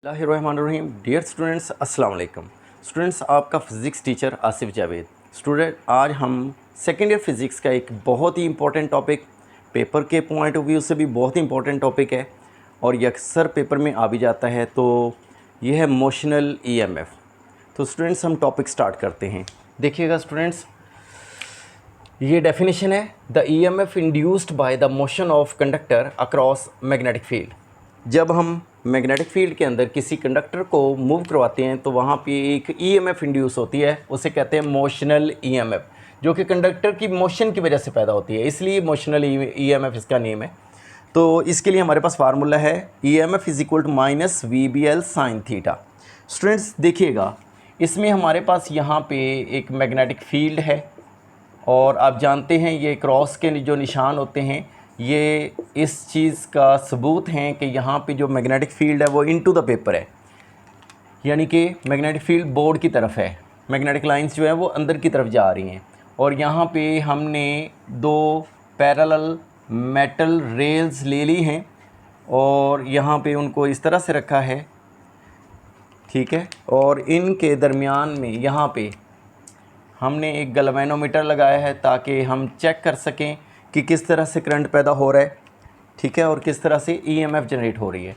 बिस्मिल्लाहिर्रहमानिर्रहीम। Dear students, अस्सलाम वालेकुम। स्टूडेंट्स, आपका physics teacher Asif Javed. Student, आज हम सेकेंड ईयर फ़िज़िक्स का एक बहुत ही इंपॉर्टेंट टॉपिक, पेपर के पॉइंट ऑफ व्यू से भी बहुत ही इंपॉर्टेंट टॉपिक है और ये अक्सर पेपर में आ भी जाता है, तो ये है मोशनल ईएमएफ। तो स्टूडेंट्स, हम टॉपिक स्टार्ट करते हैं। देखिएगा स्टूडेंट्स, ये डेफिनेशन है, the EMF induced by the motion of conductor across magnetic field. जब हम मैग्नेटिक फील्ड के अंदर किसी कंडक्टर को मूव करवाते हैं तो वहाँ पे एक ईएमएफ इंड्यूस होती है, उसे कहते हैं मोशनल ईएमएफ, जो कि कंडक्टर की मोशन की वजह से पैदा होती है, इसलिए मोशनल ईएमएफ इसका नेम है। तो इसके लिए हमारे पास फार्मूला है EMF is equal to minus VBL sine theta. Students देखिएगा, इसमें हमारे पास यहाँ पे एक मैग्नेटिक फील्ड है और आप जानते हैं ये क्रॉस के जो निशान होते हैं ये इस चीज़ का सबूत हैं कि यहाँ पे जो मैग्नेटिक फील्ड है वो इनटू द पेपर है, यानी कि मैग्नेटिक फील्ड बोर्ड की तरफ है, मैग्नेटिक लाइंस जो है वो अंदर की तरफ जा रही हैं। और यहाँ पे हमने दो पैरेलल मेटल रेल्स ले ली हैं और यहाँ पे उनको इस तरह से रखा है, ठीक है। और इनके दरमियान में यहाँ पे हमने एक गैल्वेनोमीटर लगाया है ताकि हम चेक कर सकें कि किस तरह से करंट पैदा हो रहा है, ठीक है, और किस तरह से EMF जनरेट हो रही है।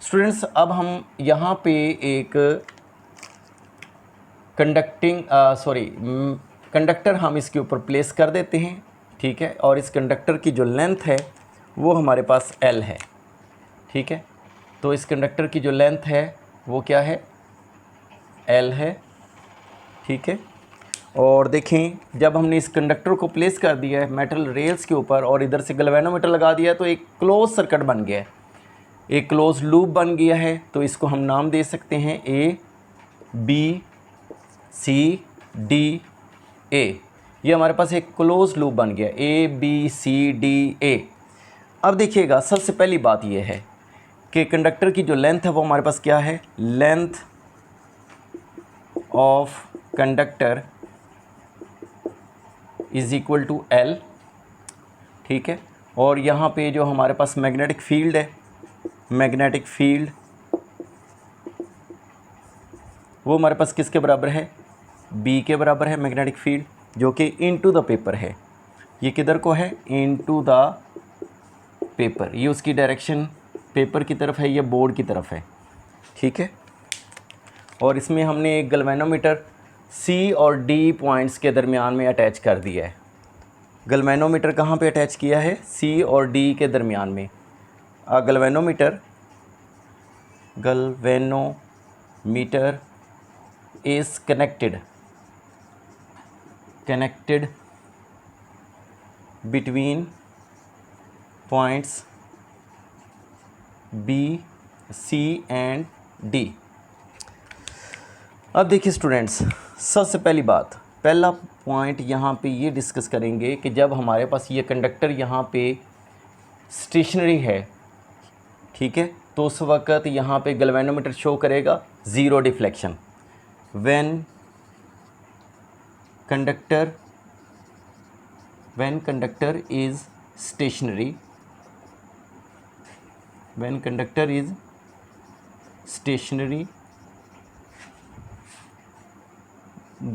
स्टूडेंट्स, अब हम यहाँ पे एक कंडक्टर हम इसके ऊपर प्लेस कर देते हैं, ठीक है। और इस कंडक्टर की जो लेंथ है वो हमारे पास L है, ठीक है। तो इस कंडक्टर की जो लेंथ है वो क्या है, L है, ठीक है। और देखें, जब हमने इस कंडक्टर को प्लेस कर दिया है मेटल रेल्स के ऊपर और इधर से गैल्वेनोमीटर लगा दिया है तो एक क्लोज सर्किट बन गया है, एक क्लोज लूप बन गया है। तो इसको हम नाम दे सकते हैं ABCDA। ये हमारे पास एक क्लोज लूप बन गया ABCDA। अब देखिएगा, सबसे पहली बात ये है कि कंडक्टर की जो लेंथ है वो हमारे पास क्या है, length of conductor is equal to L, ठीक है। और यहाँ पे जो हमारे पास मैग्नेटिक फील्ड है, मैग्नेटिक फील्ड वो हमारे पास किसके बराबर है, B के बराबर है मैग्नेटिक फील्ड, जो कि इनटू द पेपर है। ये किधर को है, इनटू द पेपर, ये उसकी डायरेक्शन पेपर की तरफ है, ये बोर्ड की तरफ है, ठीक है। और इसमें हमने एक गैल्वेनोमीटर C और D पॉइंट्स के दरमियान में अटैच कर दिया है। गैल्वेनोमीटर कहाँ पे अटैच किया है, C और D के दरमियान में। Galvanometer is connected between points B, C and D। अब देखिए स्टूडेंट्स, सबसे पहली बात, पहला पॉइंट यहाँ पे ये डिस्कस करेंगे कि जब हमारे पास ये कंडक्टर यहाँ पे स्टेशनरी है, ठीक है, तो उस वक़्त यहाँ पे गैल्वेनोमीटर शो करेगा zero deflection. When conductor is stationary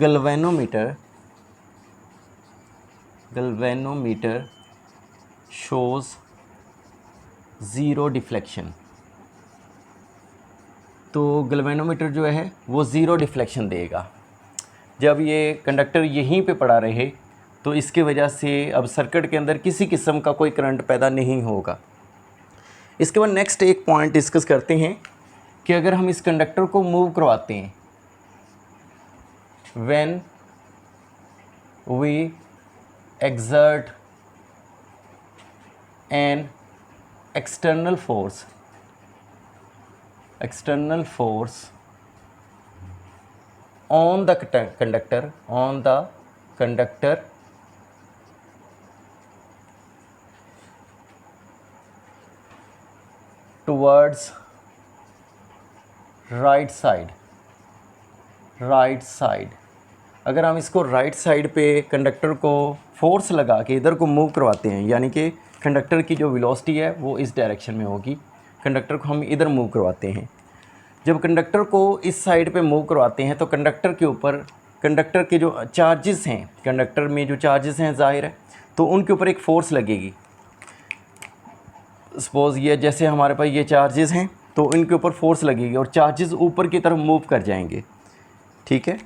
galvanometer shows zero deflection. तो गैल्वेनोमीटर जो है वो ज़ीरो डिफ्लेक्शन देगा। जब ये कंडक्टर यहीं पे पड़ा रहे तो इसके वजह से अब सर्किट के अंदर किसी किस्म का कोई करंट पैदा नहीं होगा। इसके बाद नेक्स्ट एक पॉइंट डिस्कस करते हैं कि अगर हम इस कंडक्टर को मूव करवाते हैं, when we exert an external force on the conductor towards right side, अगर हम इसको राइट साइड पे कंडक्टर को फोर्स लगा के इधर को मूव करवाते हैं, यानी कि कंडक्टर की जो वेलोसिटी है वो इस डायरेक्शन में होगी, कंडक्टर को हम इधर मूव करवाते हैं, जब कंडक्टर को इस साइड पे मूव करवाते हैं तो कंडक्टर के ऊपर कंडक्टर के जो चार्जेस हैं, कंडक्टर में जो चार्जेस हैं ज़ाहिर है, तो उनके ऊपर एक फ़ोर्स लगेगी। सपोज़ ये जैसे हमारे पास ये चार्जेस हैं तो इनके ऊपर फोर्स लगेगी और चार्जेस ऊपर की तरफ मूव कर जाएंगे। ठीक है,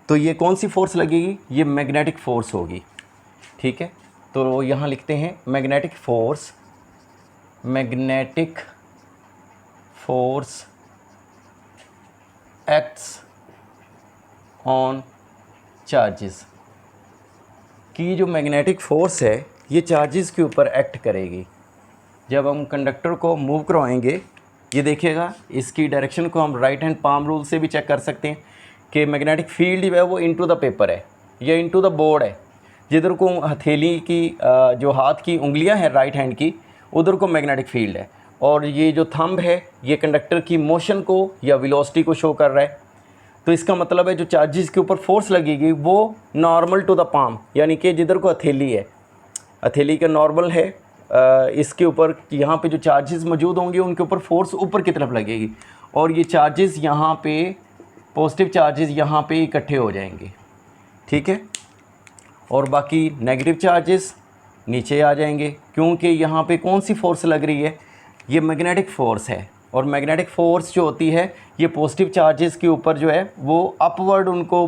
तो ये कौन सी फोर्स लगेगी? ये मैग्नेटिक फोर्स होगी। ठीक है, तो यहाँ लिखते हैं magnetic force, magnetic force acts on charges, कि जो मैग्नेटिक फोर्स है ये चार्जेस के ऊपर एक्ट करेगी। जब हम कंडक्टर को मूव करवाएंगे, ये देखिएगा इसकी डायरेक्शन को हम राइट हैंड पाम रूल से भी चेक कर सकते हैं कि मैग्नेटिक फील्ड जो है वो इनटू द पेपर है या इनटू द बोर्ड है। जिधर को हथेली की जो हाथ की उंगलियां हैं राइट हैंड की, उधर को मैग्नेटिक फील्ड है, और ये जो थंब है ये कंडक्टर की मोशन को या वेलोसिटी को शो कर रहा है। तो इसका मतलब है जो चार्जेस के ऊपर फोर्स लगेगी वो नॉर्मल टू द पाम, यानी कि जिधर को हथेली है, हथेली का नॉर्मल है, इसके ऊपर यहाँ पे जो चार्जेस मौजूद होंगे उनके ऊपर फोर्स ऊपर की तरफ लगेगी, और ये चार्जेस यहाँ पे पॉजिटिव चार्जेस यहाँ पे इकट्ठे हो जाएंगे। ठीक है, और बाकी नेगेटिव चार्जेस नीचे आ जाएंगे, क्योंकि यहाँ पे कौन सी फोर्स लग रही है? ये मैग्नेटिक फोर्स है, और मैग्नेटिक फोर्स जो होती है ये पॉजिटिव चार्जेस के ऊपर जो है वो अपवर्ड उनको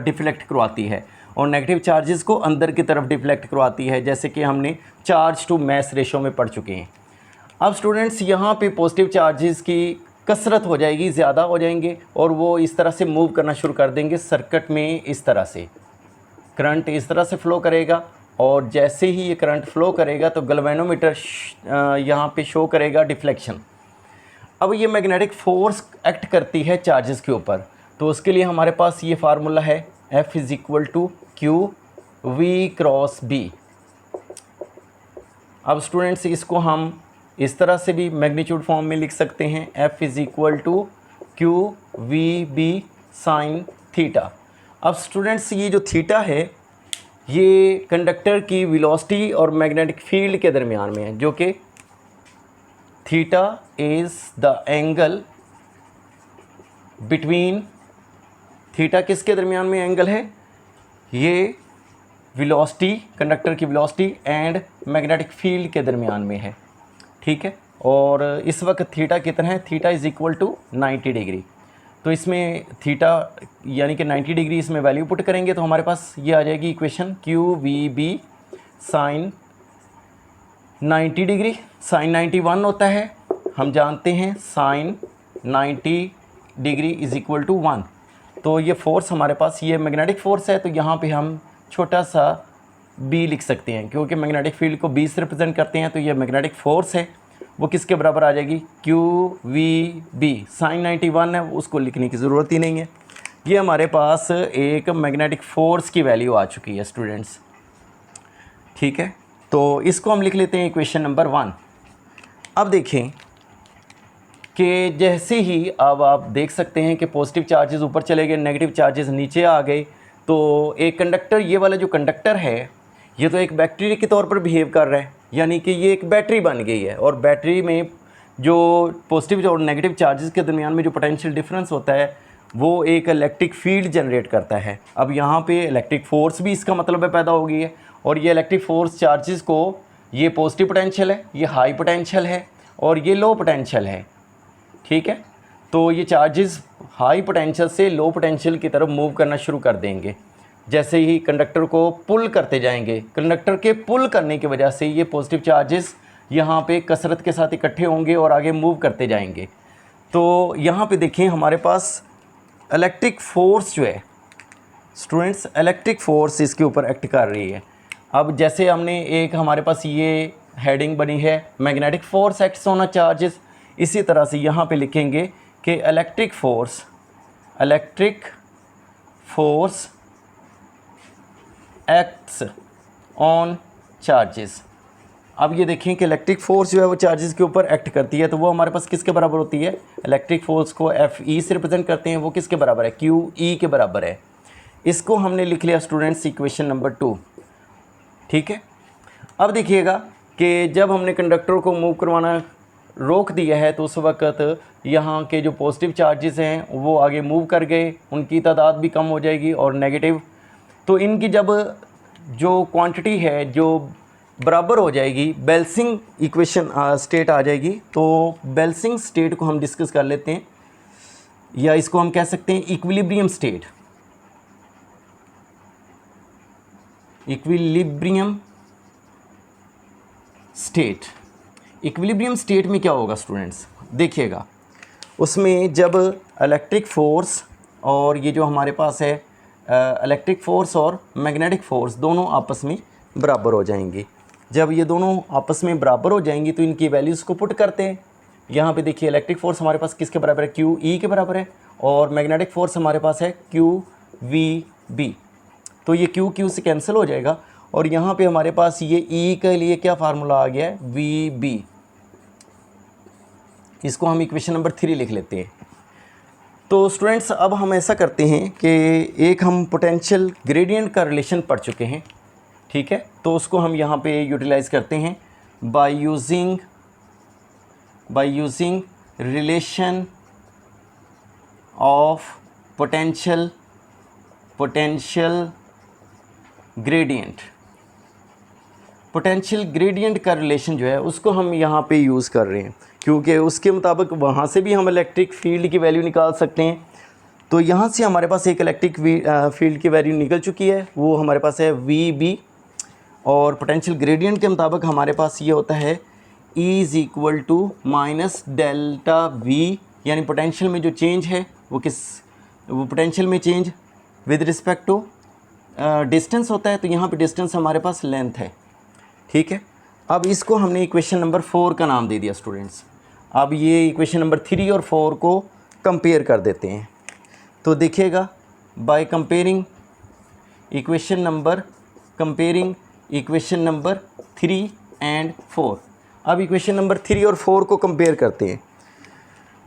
डिफ्लेक्ट करवाती है, और नेगेटिव चार्जेस को अंदर की तरफ डिफ्लेक्ट करवाती है, जैसे कि हमने चार्ज टू मैस रेशो में पढ़ चुके हैं। अब स्टूडेंट्स यहाँ पे पॉजिटिव चार्जेस की कसरत हो जाएगी, ज़्यादा हो जाएंगे, और वो इस तरह से मूव करना शुरू कर देंगे सर्किट में। इस तरह से करंट इस तरह से फ़्लो करेगा, और जैसे ही ये करंट फ़्लो करेगा तो गैल्वेनोमीटर यहाँ पे शो करेगा डिफ्लेक्शन। अब ये मैग्नेटिक फोर्स एक्ट करती है चार्जेस के ऊपर, तो उसके लिए हमारे पास ये फार्मूला है F is equal to q v cross b. अब स्टूडेंट्स इसको हम इस तरह से भी मैग्नीट्यूड फॉर्म में लिख सकते हैं, F is equal to q v b sine theta. अब स्टूडेंट्स ये जो थीटा है ये कंडक्टर की वेलोसिटी और मैग्नेटिक फील्ड के दरमियान में है, जो कि theta is the angle between, theta किसके दरमियान में एंगल है? ये वेलोसिटी, कंडक्टर की वेलोसिटी एंड मैग्नेटिक फील्ड के दरमियान में है। ठीक है, और इस वक्त थीटा कितना है? Theta is equal to 90 degree. तो इसमें थीटा यानी कि 90 डिग्री इसमें वैल्यू पुट करेंगे तो हमारे पास ये आ जाएगी equation q v b sine 90 degree. Sine 91 होता है, हम जानते हैं sine 90 degree is equal to 1। तो ये फोर्स हमारे पास ये मैग्नेटिक फोर्स है, तो यहाँ पे हम छोटा सा b लिख सकते हैं, क्योंकि मैग्नेटिक फील्ड को b से रिप्रेजेंट करते हैं। तो ये मैग्नेटिक फोर्स है वो किसके बराबर आ जाएगी? Q v b. साइन 91 है, उसको लिखने की ज़रूरत ही नहीं है। ये हमारे पास एक मैग्नेटिक फोर्स की वैल्यू आ चुकी है स्टूडेंट्स। ठीक है, तो इसको हम लिख लेते हैं इक्वेशन नंबर 1। अब देखें कि जैसे ही अब आप देख सकते हैं कि पॉजिटिव चार्जेस ऊपर चले गए, नेगेटिव चार्जेस नीचे आ गए, तो एक कंडक्टर, ये वाला जो कंडक्टर है ये तो एक बैटरी के तौर पर बिहेव कर रहा है, यानी कि ये एक बैटरी बन गई है, और बैटरी में जो पॉजिटिव और नेगेटिव चार्जेस के दरमियान में जो पोटेंशियल डिफरेंस होता है वो एक इलेक्ट्रिक फील्ड जनरेट करता है। अब यहाँ पे इलेक्ट्रिक फोर्स भी इसका मतलब है पैदा हो गई है, और ये इलेक्ट्रिक फोर्स चार्जेस को, ये पॉजिटिव पोटेंशियल है, ये हाई पोटेंशियल है, और ये लो पोटेंशियल है। ठीक है, तो ये चार्जेस हाई पोटेंशियल से लो पोटेंशियल की तरफ मूव करना शुरू कर देंगे जैसे ही कंडक्टर को पुल करते जाएंगे। कंडक्टर के पुल करने की वजह से ये पॉजिटिव चार्जेस यहाँ पे कसरत के साथ इकट्ठे होंगे और आगे मूव करते जाएंगे। तो यहाँ पे देखें हमारे पास इलेक्ट्रिक फोर्स जो है स्टूडेंट्स, इलेक्ट्रिक फोर्स इसके ऊपर एक्ट कर रही है। अब जैसे हमने एक हमारे पास ये हेडिंग बनी है magnetic force acts on charges, इसी तरह से यहाँ पे लिखेंगे कि electric force acts on charges. अब ये देखें कि इलेक्ट्रिक फोर्स जो है वो चार्जेस के ऊपर एक्ट करती है, तो वो हमारे पास किसके बराबर होती है? इलेक्ट्रिक फोर्स को FE से रिप्रेजेंट करते हैं, वो किसके बराबर है? QE के बराबर है। इसको हमने लिख लिया स्टूडेंट्स इक्वेशन नंबर 2। ठीक है, अब देखिएगा कि जब हमने कंडक्टर को मूव करवाना रोक दिया है तो उस वक्त यहाँ के जो पॉजिटिव चार्जेस हैं वो आगे मूव कर गए, उनकी तादाद भी कम हो जाएगी, और नेगेटिव, तो इनकी जब जो क्वांटिटी है जो बराबर हो जाएगी, बैलेंसिंग इक्वेशन स्टेट आ जाएगी। तो बैलेंसिंग स्टेट को हम डिस्कस कर लेते हैं, या इसको हम कह सकते हैं equilibrium state. Equilibrium state, equilibrium state में क्या होगा स्टूडेंट्स, देखिएगा, उसमें जब इलेक्ट्रिक फोर्स और ये जो हमारे पास है इलेक्ट्रिक फोर्स और मैग्नेटिक फोर्स दोनों आपस में बराबर हो जाएंगे। जब ये दोनों आपस में बराबर हो जाएंगी तो इनकी वैल्यूज़ को पुट करते हैं। यहाँ पे देखिए इलेक्ट्रिक फोर्स हमारे पास किसके बराबर है, क्यू ई के बराबर है, और मैग्नेटिक फोर्स हमारे पास है क्यू वी बी। तो ये क्यू क्यू से कैंसिल हो जाएगा, और यहाँ पे हमारे पास ये ई के लिए क्या फार्मूला आ गया है, वी बी। इसको हम इक्वेशन नंबर 3 लिख लेते हैं। तो स्टूडेंट्स अब हम ऐसा करते हैं कि एक हम पोटेंशियल ग्रेडियंट का रिलेशन पढ़ चुके हैं, ठीक है, तो उसको हम यहाँ पे यूटिलाइज़ करते हैं by using relation of potential gradient. Potential gradient का रिलेशन जो है उसको हम यहाँ पे यूज़ कर रहे हैं, क्योंकि उसके मुताबिक वहाँ से भी हम इलेक्ट्रिक फील्ड की वैल्यू निकाल सकते हैं। तो यहाँ से हमारे पास एक इलेक्ट्रिक फील्ड की वैल्यू निकल चुकी है, वो हमारे पास है वी बी, और पोटेंशियल ग्रेडियंट के मुताबिक हमारे पास ये होता है E is equal to minus delta v, यानी पोटेंशियल में जो चेंज है वो पोटेंशियल में change with respect to distance होता है। तो यहाँ पे डिस्टेंस हमारे पास लेंथ है, ठीक है। अब इसको हमने इक्वेशन नंबर 4 का नाम दे दिया स्टूडेंट्स। अब ये इक्वेशन नंबर 3 और 4 को कंपेयर कर देते हैं। तो देखिएगा, by comparing equation number 3 and 4। अब इक्वेशन नंबर 3 और 4 को कंपेयर करते हैं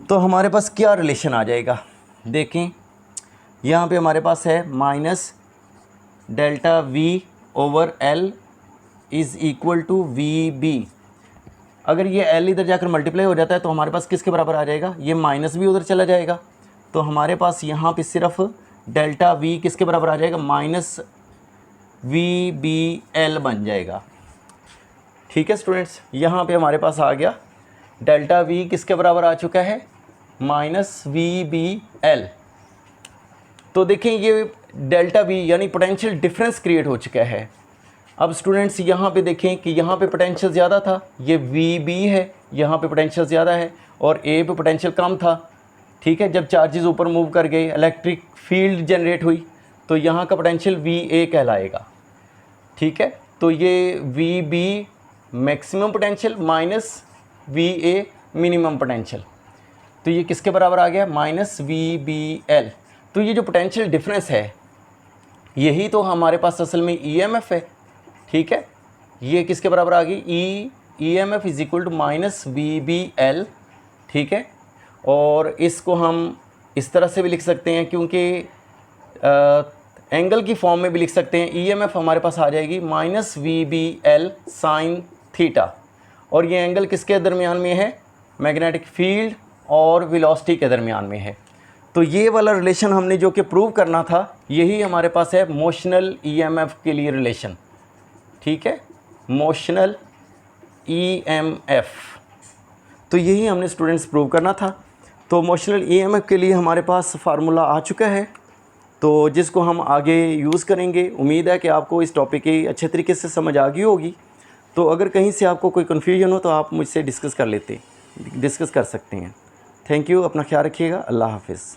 तो हमारे पास क्या रिलेशन आ जाएगा, देखें, यहाँ पे हमारे पास है minus delta V over L is equal to V B. अगर ये एल इधर जाकर मल्टीप्लाई हो जाता है तो हमारे पास किसके बराबर आ जाएगा, ये माइनस भी उधर चला जाएगा, तो हमारे पास यहाँ पे सिर्फ डेल्टा वी किसके बराबर आ जाएगा, माइनस वी बी एल बन जाएगा, ठीक है स्टूडेंट्स। यहाँ पे हमारे पास आ गया डेल्टा वी किसके बराबर आ चुका है, माइनस वी बी एल। तो देखें ये डेल्टा वी यानी पोटेंशियल डिफरेंस क्रिएट हो चुका है। अब स्टूडेंट्स यहाँ पे देखें कि यहाँ पे पोटेंशियल ज़्यादा था, ये वी बी है, यहाँ पे पोटेंशियल ज़्यादा है, और ए पे पोटेंशियल कम था, ठीक है। जब चार्जेस ऊपर मूव कर गए, इलेक्ट्रिक फील्ड जनरेट हुई, तो यहाँ का पोटेंशियल वी ए कहलाएगा, ठीक है। तो ये V B maximum potential minus V A minimum potential, तो ये किसके बराबर आ गया, माइनस वी बी एल। तो ये जो पोटेंशियल डिफरेंस है यही तो हमारे पास असल में ईएमएफ है, ठीक है। ये किसके बराबर आ गई, EMF is equal to minus V B L, ठीक है। और इसको हम इस तरह से भी लिख सकते हैं, क्योंकि एंगल की फॉर्म में भी लिख सकते हैं। ईएमएफ हमारे पास आ जाएगी minus V B L sine theta, और ये एंगल किसके दरमियान में है, मैग्नेटिक फील्ड और वेलोसिटी के दरमियान में है। तो ये वाला रिलेशन हमने जो कि प्रूव करना था यही हमारे पास है मोशनल ईएमएफ के लिए रिलेशन, ठीक है, मोशनल ईएमएफ। तो यही हमने स्टूडेंट्स प्रूव करना था। तो मोशनल ईएमएफ के लिए हमारे पास फार्मूला आ चुका है, तो जिसको हम आगे यूज़ करेंगे। उम्मीद है कि आपको इस टॉपिक की अच्छे तरीके से समझ आ गई होगी। तो अगर कहीं से आपको कोई कन्फ्यूजन हो तो आप मुझसे डिस्कस कर सकते हैं। थैंक यू, अपना ख्याल रखिएगा, अल्लाह हाफिज़।